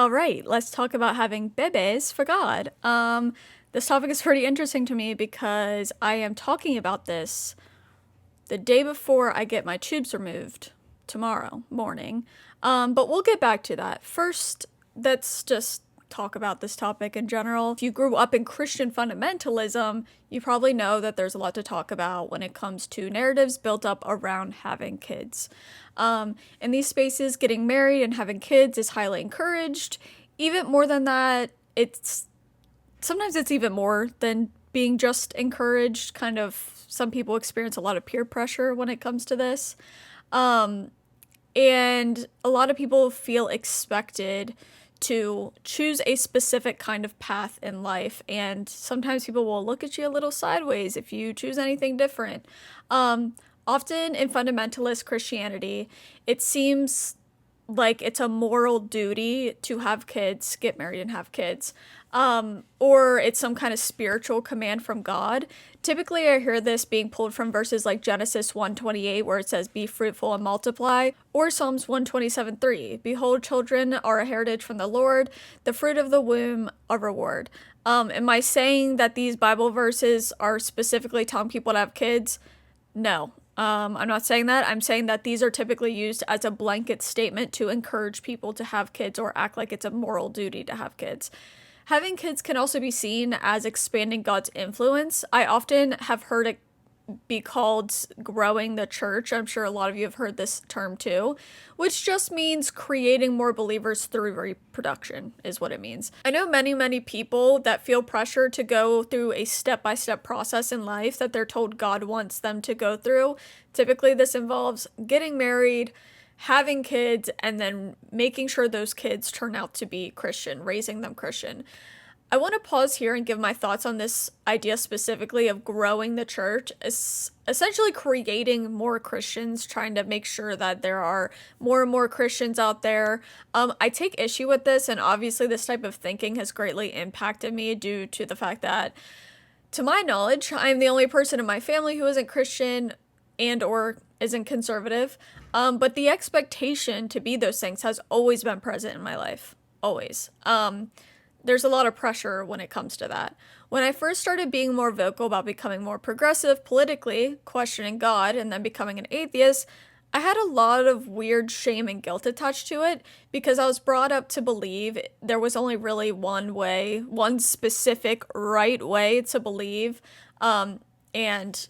All right, let's talk about having bebes for God. This topic is pretty interesting to me because I am talking about this the day before I get my tubes removed tomorrow morning. But we'll get back to that. First, let's just talk about this topic in general. If you grew up in Christian fundamentalism, you probably know that there's a lot to talk about when it comes to narratives built up around having kids. In these spaces, getting married and having kids is highly encouraged. Even more than that, sometimes it's even more than being just encouraged. Kind of, some people experience a lot of peer pressure when it comes to this. And a lot of people feel expected to choose a specific kind of path in life, and sometimes people will look at you a little sideways if you choose anything different. Often in fundamentalist Christianity, it seems like it's a moral duty to have kids, get married and have kids, or it's some kind of spiritual command from God. Typically, I hear this being pulled from verses like Genesis 1:28, where it says, "Be fruitful and multiply," or Psalms 127:3, "Behold, children are a heritage from the Lord, the fruit of the womb a reward." Am I saying that these Bible verses are specifically telling people to have kids? No. I'm not saying that. I'm saying that these are typically used as a blanket statement to encourage people to have kids or act like it's a moral duty to have kids. Having kids can also be seen as expanding God's influence. I often have heard it be called growing the church. I'm sure a lot of you have heard this term too, which just means creating more believers through reproduction is what it means. I know many people that feel pressure to go through a step-by-step process in life that they're told God wants them to go through. Typically this involves getting married, having kids, and then making sure those kids turn out to be Christian, raising them Christian. I want to pause here and give my thoughts on this idea specifically of growing the church, essentially creating more Christians, trying to make sure that there are more and more Christians out there. I take issue with this, and obviously this type of thinking has greatly impacted me due to the fact that, to my knowledge, I'm the only person in my family who isn't Christian and or isn't conservative. But the expectation to be those things has always been present in my life. Always. There's a lot of pressure when it comes to that. When I first started being more vocal about becoming more progressive politically, questioning God, and then becoming an atheist, I had a lot of weird shame and guilt attached to it because I was brought up to believe there was only really one way, one specific right way to believe, and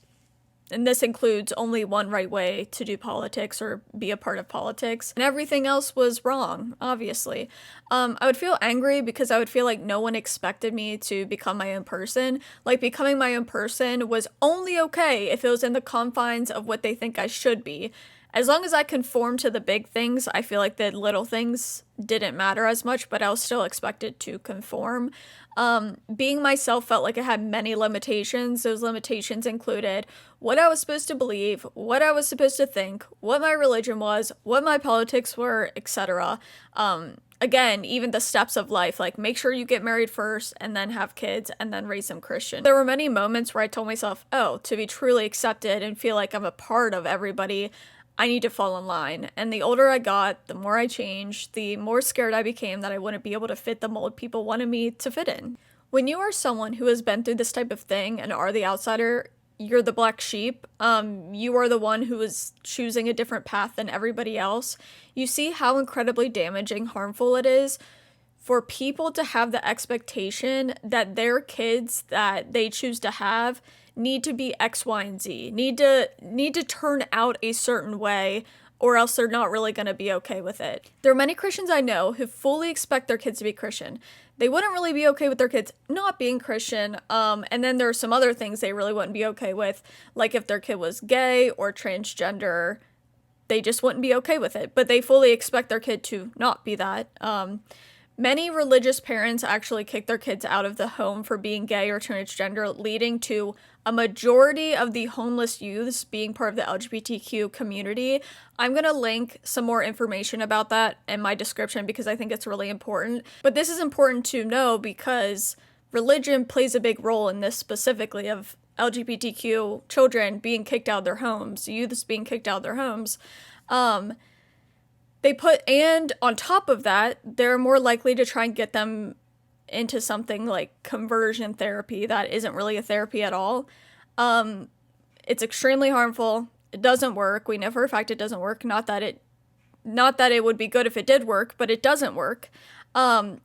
this includes only one right way to do politics or be a part of politics. And everything else was wrong, obviously. I would feel angry because I would feel like no one expected me to become my own person. Like, becoming my own person was only okay if it was in the confines of what they think I should be. As long as I conformed to the big things, I feel like the little things didn't matter as much, but I was still expected to conform. Being myself felt like it had many limitations. Those limitations included what I was supposed to believe, what I was supposed to think, what my religion was, what my politics were, etc. Again, even the steps of life, like make sure you get married first and then have kids and then raise them Christian. There were many moments where I told myself, oh, to be truly accepted and feel like I'm a part of everybody, I need to fall in line. And the older I got, the more I changed, the more scared I became that I wouldn't be able to fit the mold people wanted me to fit in. When you are someone who has been through this type of thing and are the outsider, you're the black sheep. You are the one who is choosing a different path than everybody else. You see how incredibly damaging, harmful it is for people to have the expectation that their kids that they choose to have need to be X, Y, and Z, need to turn out a certain way, or else they're not really going to be okay with it. There are many Christians I know who fully expect their kids to be Christian. They wouldn't really be okay with their kids not being Christian, and then there are some other things they really wouldn't be okay with, like if their kid was gay or transgender, they just wouldn't be okay with it, but they fully expect their kid to not be that. Many religious parents actually kick their kids out of the home for being gay or transgender, leading to a majority of the homeless youths being part of the LGBTQ community. I'm going to link some more information about that in my description because I think it's really important. But this is important to know because religion plays a big role in this specifically of LGBTQ children being kicked out of their homes, youths being kicked out of their homes. and on top of that, they're more likely to try and get them into something like conversion therapy that isn't really a therapy at all. It's extremely harmful. It doesn't work. We know for a fact it doesn't work. Not that it would be good if it did work, but it doesn't work. And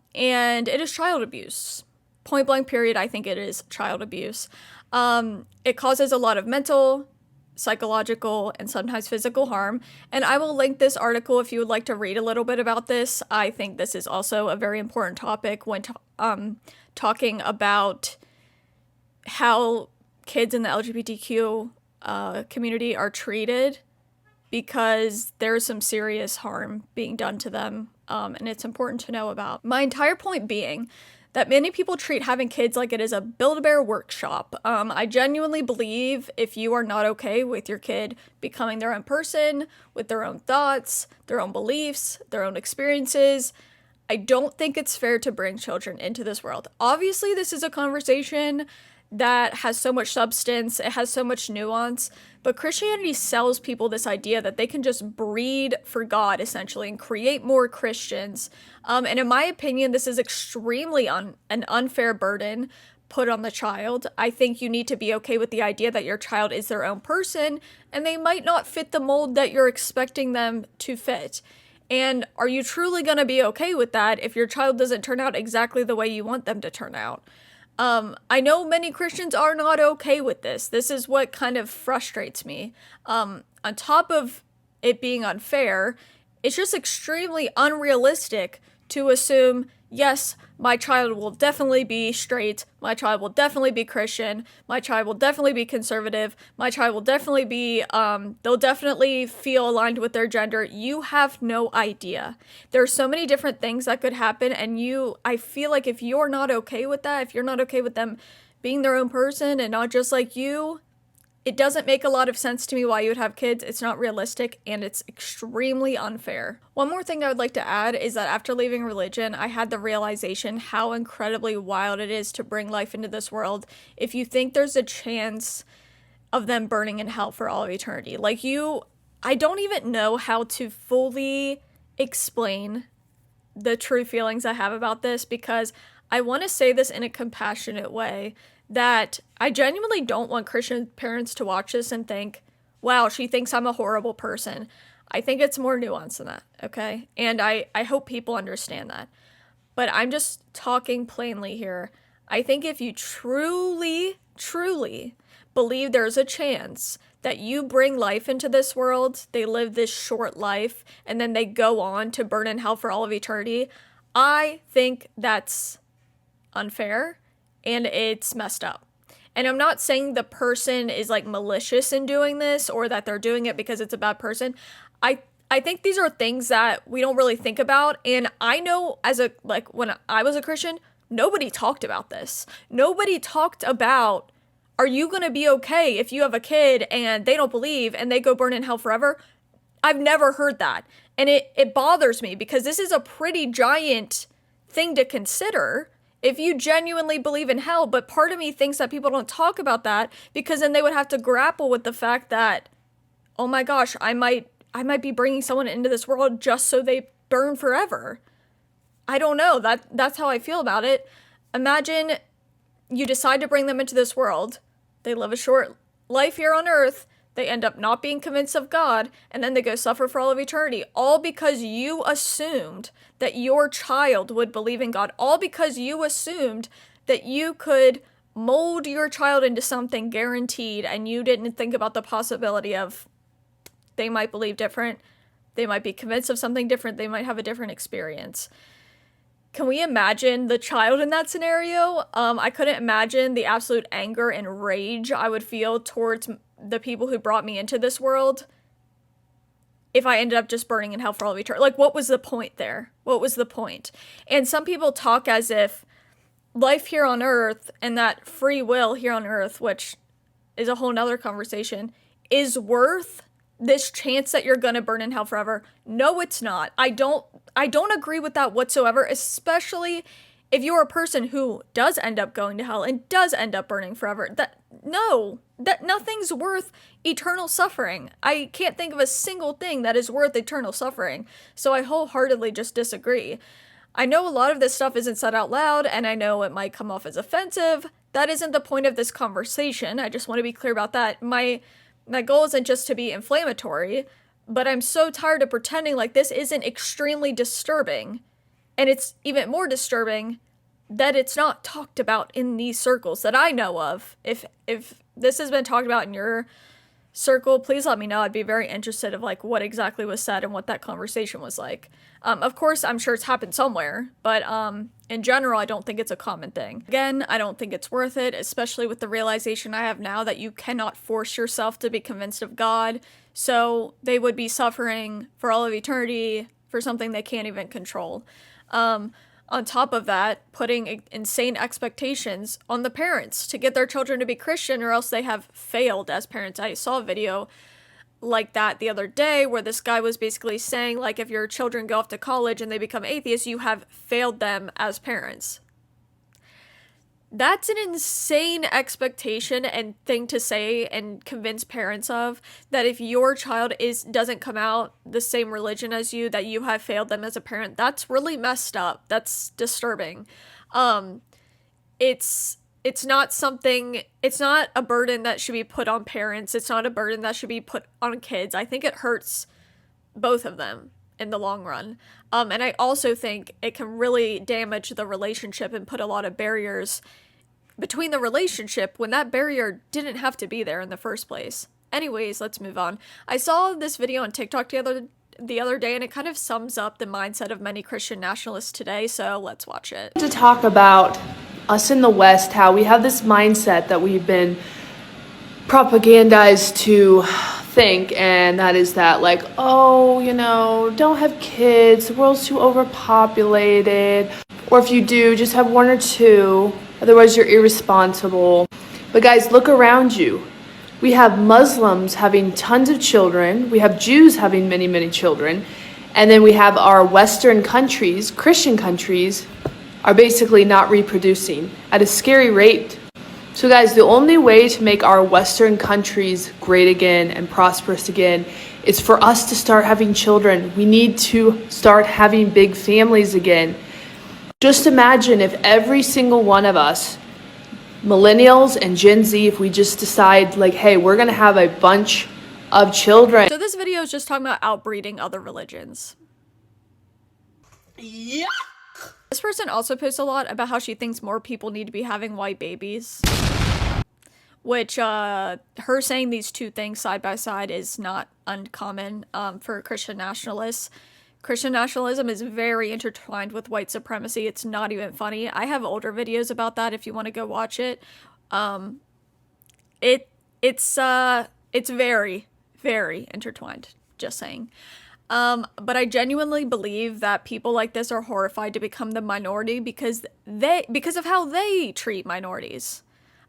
it is child abuse. Point blank period, I think it is child abuse. It causes a lot of mental, psychological, and sometimes physical harm. And I will link this article if you would like to read a little bit about this. I think this is also a very important topic when talking about how kids in the LGBTQ community are treated, because there's some serious harm being done to them, and it's important to know about. My entire point being that many people treat having kids like it is a Build-A-Bear workshop. I genuinely believe if you are not okay with your kid becoming their own person, with their own thoughts, their own beliefs, their own experiences, I don't think it's fair to bring children into this world. Obviously, this is a conversation that has so much substance, it has so much nuance, but Christianity sells people this idea that they can just breed for God, essentially, and create more Christians. And in my opinion, this is extremely an unfair burden put on the child. I think you need to be okay with the idea that your child is their own person, and they might not fit the mold that you're expecting them to fit. And are you truly going to be okay with that if your child doesn't turn out exactly the way you want them to turn out? I know many Christians are not okay with this. This is what kind of frustrates me. On top of it being unfair, it's just extremely unrealistic to assume, yes, my child will definitely be straight, my child will definitely be Christian, my child will definitely be conservative, my child will definitely be, they'll definitely feel aligned with their gender. You have no idea. There are so many different things that could happen, and I feel like if you're not okay with that, if you're not okay with them being their own person and not just like you, it doesn't make a lot of sense to me why you would have kids. It's not realistic, and it's extremely unfair. One more thing I would like to add is that after leaving religion, I had the realization how incredibly wild it is to bring life into this world if you think there's a chance of them burning in hell for all of eternity. I don't even know how to fully explain the true feelings I have about this, because I want to say this in a compassionate way, that I genuinely don't want Christian parents to watch this and think, wow, she thinks I'm a horrible person. I think it's more nuanced than that, okay? And I hope people understand that. But I'm just talking plainly here. I think if you truly, truly believe there's a chance that you bring life into this world, they live this short life, and then they go on to burn in hell for all of eternity, I think that's unfair. And it's messed up. And I'm not saying the person is malicious in doing this, or that they're doing it because it's a bad person. I think these are things that we don't really think about. And I know when I was a Christian, nobody talked about this. Nobody talked about, are you going to be okay if you have a kid and they don't believe and they go burn in hell forever? I've never heard that. And it bothers me, because this is a pretty giant thing to consider if you genuinely believe in hell. But part of me thinks that people don't talk about that, because then they would have to grapple with the fact that, oh my gosh, I might be bringing someone into this world just so they burn forever. I don't know. That's how I feel about it. Imagine you decide to bring them into this world. They live a short life here on earth. They end up not being convinced of God, and then they go suffer for all of eternity, all because you assumed that your child would believe in God, all because you assumed that you could mold your child into something guaranteed, and you didn't think about the possibility of they might believe different, they might be convinced of something different, they might have a different experience. Can we imagine the child in that scenario? I couldn't imagine the absolute anger and rage I would feel towards the people who brought me into this world if I ended up just burning in hell for all of eternity. What was the point there? What was the point? And some people talk as if life here on earth and that free will here on earth, which is a whole nother conversation, is worth this chance that you're gonna burn in hell forever. No, it's not. I don't agree with that whatsoever, especially if you're a person who does end up going to hell and does end up burning forever, that nothing's worth eternal suffering. I can't think of a single thing that is worth eternal suffering. So I wholeheartedly just disagree. I know a lot of this stuff isn't said out loud, and I know it might come off as offensive. That isn't the point of this conversation. I just want to be clear about that. My goal isn't just to be inflammatory, but I'm so tired of pretending like this isn't extremely disturbing. And it's even more disturbing that it's not talked about in these circles that I know of. If this has been talked about in your circle, please let me know. I'd be very interested of like what exactly was said and what that conversation was like. Of course, I'm sure it's happened somewhere, but in general, I don't think it's a common thing. Again, I don't think it's worth it, especially with the realization I have now that you cannot force yourself to be convinced of God. So they would be suffering for all of eternity for something they can't even control. On top of that, putting insane expectations on the parents to get their children to be Christian, or else they have failed as parents. I saw a video like that the other day where this guy was basically saying, like, if your children go off to college and they become atheists, you have failed them as parents. That's an insane expectation and thing to say and convince parents of, that if your child doesn't come out the same religion as you, that you have failed them as a parent. That's really messed up. That's disturbing. It's not a burden that should be put on parents. It's not a burden that should be put on kids. I think it hurts both of them in the long run. And I also think it can really damage the relationship and put a lot of barriers between the relationship when that barrier didn't have to be there in the first place. Anyways, let's move on. I saw this video on TikTok the other day, and it kind of sums up the mindset of many Christian nationalists today, so let's watch it. To talk about us in the West, how we have this mindset that we've been propagandized to think, and that is that, like, oh, don't have kids, the world's too overpopulated, or if you do, just have one or two, otherwise you're irresponsible. But guys, look around you. We have Muslims having tons of children, we have Jews having many, many children, and then we have our Western countries, Christian countries, are basically not reproducing at a scary rate. So guys, the only way to make our Western countries great again and prosperous again is for us to start having children. We need to start having big families again. Just imagine if every single one of us, millennials and Gen Z, if we just decide like, hey, we're gonna have a bunch of children. So this video is just talking about outbreeding other religions. Yeah. This person also posts a lot about how she thinks more people need to be having white babies. Which, her saying these two things side by side is not uncommon for Christian nationalists. Christian nationalism is very intertwined with white supremacy. It's not even funny. I have older videos about that if you want to go watch it. It's very, very intertwined. Just saying. But I genuinely believe that people like this are horrified to become the minority because of how they treat minorities.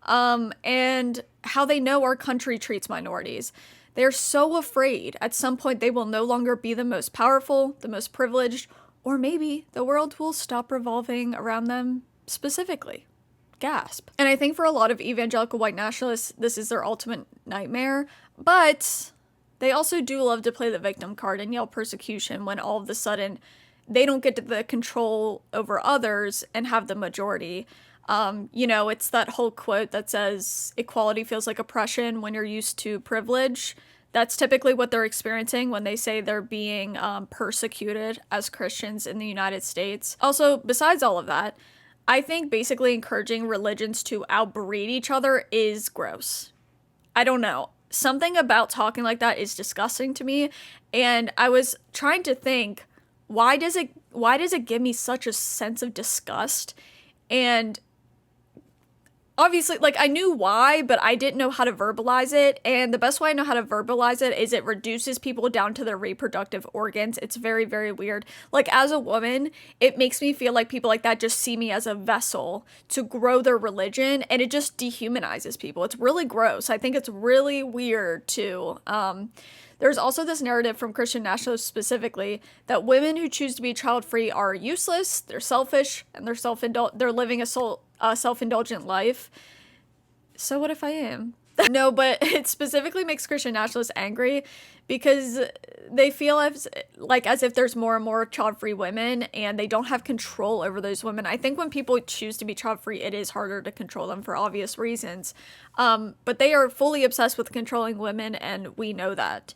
And how they know our country treats minorities. They're so afraid at some point they will no longer be the most powerful, the most privileged, or maybe the world will stop revolving around them specifically. Gasp. And I think for a lot of evangelical white nationalists, this is their ultimate nightmare, but they also do love to play the victim card and yell persecution when all of a sudden they don't get the control over others and have the majority. It's that whole quote that says equality feels like oppression when you're used to privilege. That's typically what they're experiencing when they say they're being persecuted as Christians in the United States. Also, besides all of that, I think basically encouraging religions to outbreed each other is gross. I don't know. Something about talking like that is disgusting to me, and I was trying to think, why does it give me such a sense of disgust? And obviously, like, I knew why, but I didn't know how to verbalize it, and the best way I know how to verbalize it is it reduces people down to their reproductive organs. It's very, very weird. Like, as a woman, it makes me feel like people like that just see me as a vessel to grow their religion, and it just dehumanizes people. It's really gross. I think it's really weird, too. There's also this narrative from Christian nationalists specifically that women who choose to be child-free are useless, they're selfish, and they're living a self-indulgent life. So what if I am? No, but it specifically makes Christian nationalists angry because they feel as if there's more and more child-free women and they don't have control over those women. I think when people choose to be child-free, it is harder to control them for obvious reasons. But they are fully obsessed with controlling women, and we know that.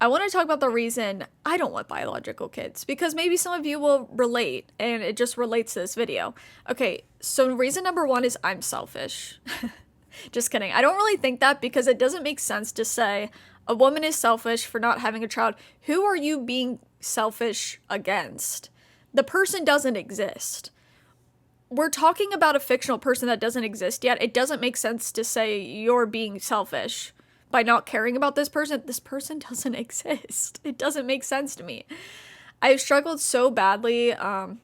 I want to talk about the reason I don't want biological kids, because maybe some of you will relate, and it just relates to this video. Okay, so reason number one is I'm selfish. Just kidding. I don't really think that, because it doesn't make sense to say a woman is selfish for not having a child. Who are you being selfish against? The person doesn't exist. We're talking about a fictional person that doesn't exist yet. It doesn't make sense to say you're being selfish by not caring about this person. This person doesn't exist. It doesn't make sense to me. I've struggled so badly.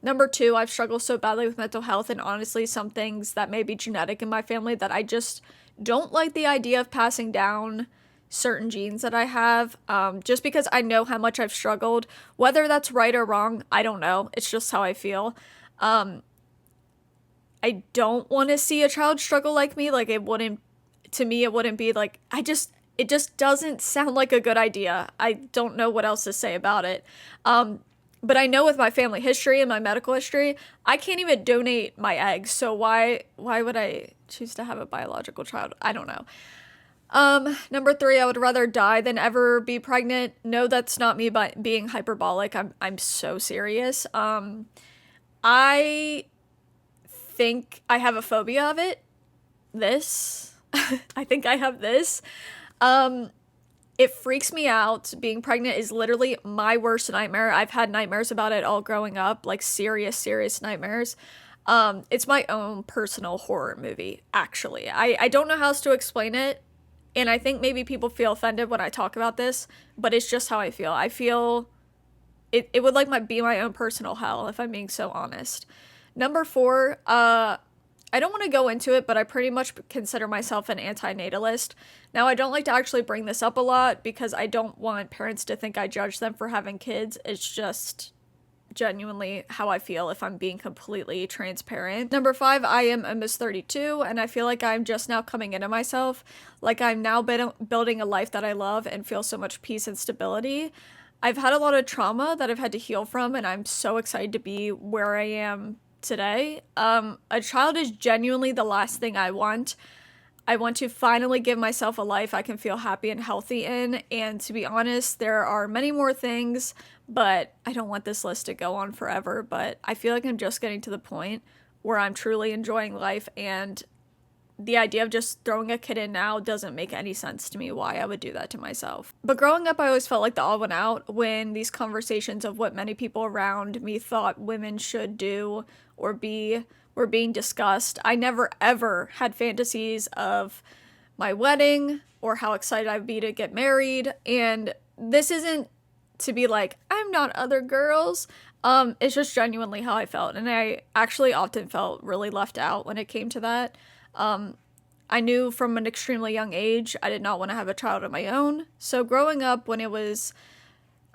Number two, I've struggled so badly with mental health, and honestly, some things that may be genetic in my family that I just don't like the idea of passing down certain genes that I have, just because I know how much I've struggled. Whether that's right or wrong, I don't know. It's just how I feel. I don't want to see a child struggle like me. Like, to me, it wouldn't be like, it just doesn't sound like a good idea. I don't know what else to say about it. But I know with my family history and my medical history, I can't even donate my eggs. So why would I choose to have a biological child? I don't know. Number three, I would rather die than ever be pregnant. No, that's not me being hyperbolic. I'm so serious. I think I have a phobia of it. I think I have this. It freaks me out. Being pregnant is literally my worst nightmare. I've had nightmares about it all growing up, like serious nightmares. It's my own personal horror movie, actually. I don't know how else to explain it, and I think maybe people feel offended when I talk about this, but it's just how I feel. I feel it would be my own personal hell, if I'm being so honest. Number four, I don't want to go into it, but I pretty much consider myself an antinatalist. Now, I don't like to actually bring this up a lot because I don't want parents to think I judge them for having kids. It's just genuinely how I feel, if I'm being completely transparent. Number five, I am almost 32, and I feel like I'm just now coming into myself. Like, I'm now building a life that I love and feel so much peace and stability. I've had a lot of trauma that I've had to heal from, and I'm so excited to be where I am today. A child is genuinely the last thing I want. I want to finally give myself a life I can feel happy and healthy in, and to be honest, there are many more things, but I don't want this list to go on forever. But I feel like I'm just getting to the point where I'm truly enjoying life, and the idea of just throwing a kid in now doesn't make any sense to me why I would do that to myself. But growing up, I always felt like the odd one out when these conversations of what many people around me thought women should do or be were being discussed. I never ever had fantasies of my wedding or how excited I'd be to get married. And this isn't to be like, I'm not other girls. It's just genuinely how I felt. And I actually often felt really left out when it came to that. I knew from an extremely young age I did not want to have a child of my own. So growing up, when it was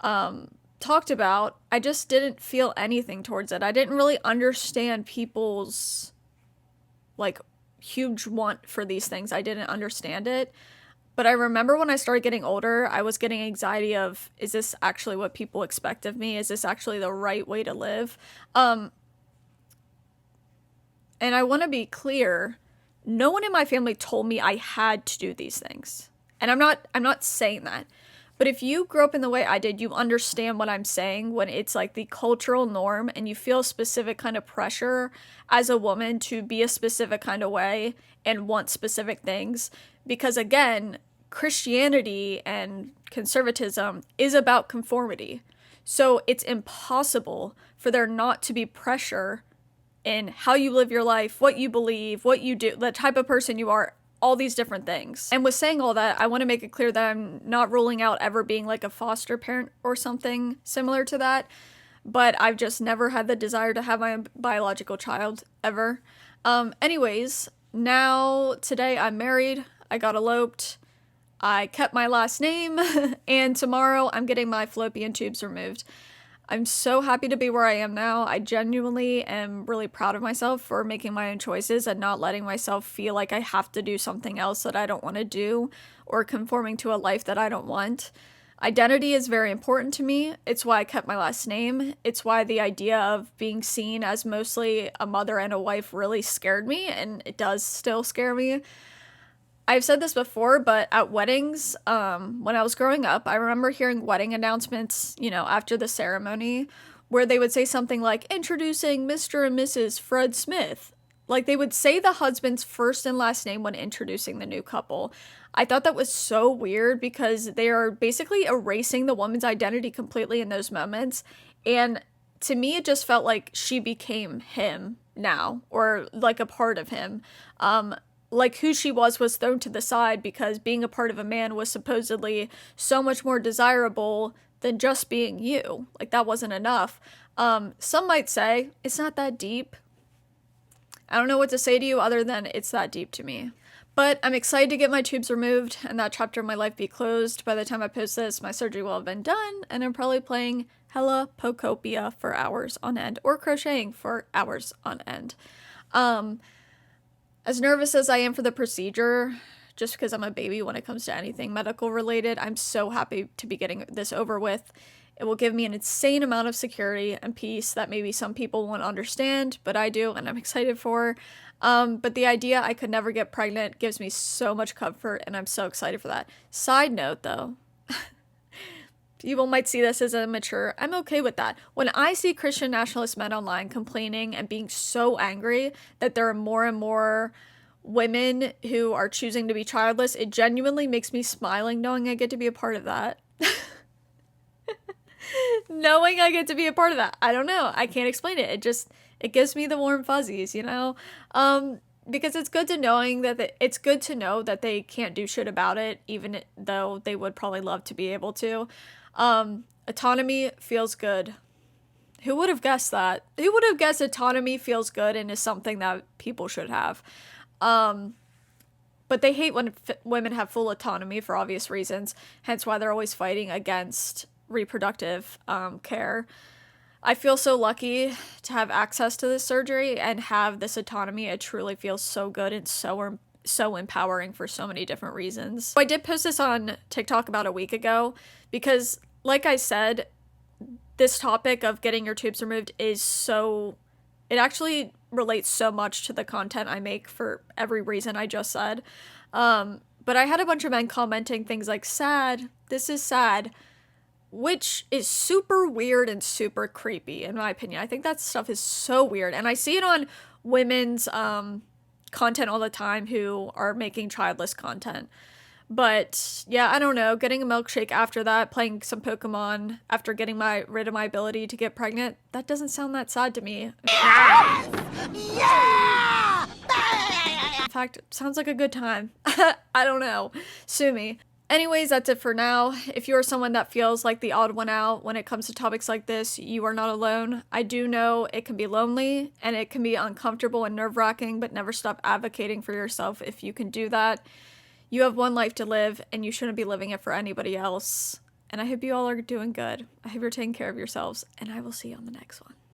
talked about, I just didn't feel anything towards it. I didn't really understand people's huge want for these things. I didn't understand it. But I remember when I started getting older, I was getting anxiety of, is this actually what people expect of me? Is this actually the right way to live? And I want to be clear, no one in my family told me I had to do these things. And I'm not saying that. But if you grew up in the way I did, you understand what I'm saying when it's like the cultural norm and you feel specific kind of pressure as a woman to be a specific kind of way and want specific things. Because again, Christianity and conservatism is about conformity. So it's impossible for there not to be pressure in how you live your life, what you believe, what you do, the type of person you are, all these different things. And with saying all that, I want to make it clear that I'm not ruling out ever being like a foster parent or something similar to that, but I've just never had the desire to have my own biological child ever. Anyways, now today I'm married, I got eloped, I kept my last name, and tomorrow I'm getting my fallopian tubes removed. I'm so happy to be where I am now. I genuinely am really proud of myself for making my own choices and not letting myself feel like I have to do something else that I don't want to do or conforming to a life that I don't want. Identity is very important to me. It's why I kept my last name. It's why the idea of being seen as mostly a mother and a wife really scared me, and it does still scare me. I've said this before, but at weddings, when I was growing up, I remember hearing wedding announcements, after the ceremony, where they would say something like, introducing Mr. and Mrs. Fred Smith. Like, they would say the husband's first and last name when introducing the new couple. I thought that was so weird because they are basically erasing the woman's identity completely in those moments. And to me, it just felt like she became him now, or like a part of him. Like who she was thrown to the side because being a part of a man was supposedly so much more desirable than just being you. Like that wasn't enough. Some might say it's not that deep. I don't know what to say to you other than it's that deep to me. But I'm excited to get my tubes removed and that chapter of my life be closed. By the time I post this, my surgery will have been done, and I'm probably playing hella Pokopia for hours on end, or crocheting for hours on end. As nervous as I am for the procedure, just because I'm a baby when it comes to anything medical related, I'm so happy to be getting this over with. It will give me an insane amount of security and peace that maybe some people won't understand, but I do, and I'm excited for. But the idea I could never get pregnant gives me so much comfort, and I'm so excited for that. Side note, though, people might see this as immature. I'm okay with that. When I see Christian nationalist men online complaining and being so angry that there are more and more women who are choosing to be childless, it genuinely makes me smiling knowing I get to be a part of that. Knowing I get to be a part of that. I don't know. I can't explain it. It gives me the warm fuzzies, because it's good to it's good to know that they can't do shit about it, even though they would probably love to be able to. Autonomy feels good. Who would have guessed that? Who would have guessed autonomy feels good and is something that people should have? But they hate when women have full autonomy for obvious reasons, hence why they're always fighting against reproductive care. I feel so lucky to have access to this surgery and have this autonomy. It truly feels so good and so empowering for so many different reasons. I did post this on TikTok about a week ago because, like I said, this topic of getting your tubes removed it actually relates so much to the content I make for every reason I just said. But I had a bunch of men commenting things like, sad, this is sad, which is super weird and super creepy, in my opinion. I think that stuff is so weird. And I see it on women's content all the time who are making childless content. But yeah, I don't know. Getting a milkshake after that, playing some Pokemon after getting rid of my ability to get pregnant, that doesn't sound that sad to me. Yes! Yeah! In fact, it sounds like a good time. I don't know. Sue me. Anyways, that's it for now. If you are someone that feels like the odd one out when it comes to topics like this, you are not alone. I do know it can be lonely and it can be uncomfortable and nerve-wracking, but never stop advocating for yourself if you can do that. You have one life to live and you shouldn't be living it for anybody else. And I hope you all are doing good. I hope you're taking care of yourselves, and I will see you on the next one.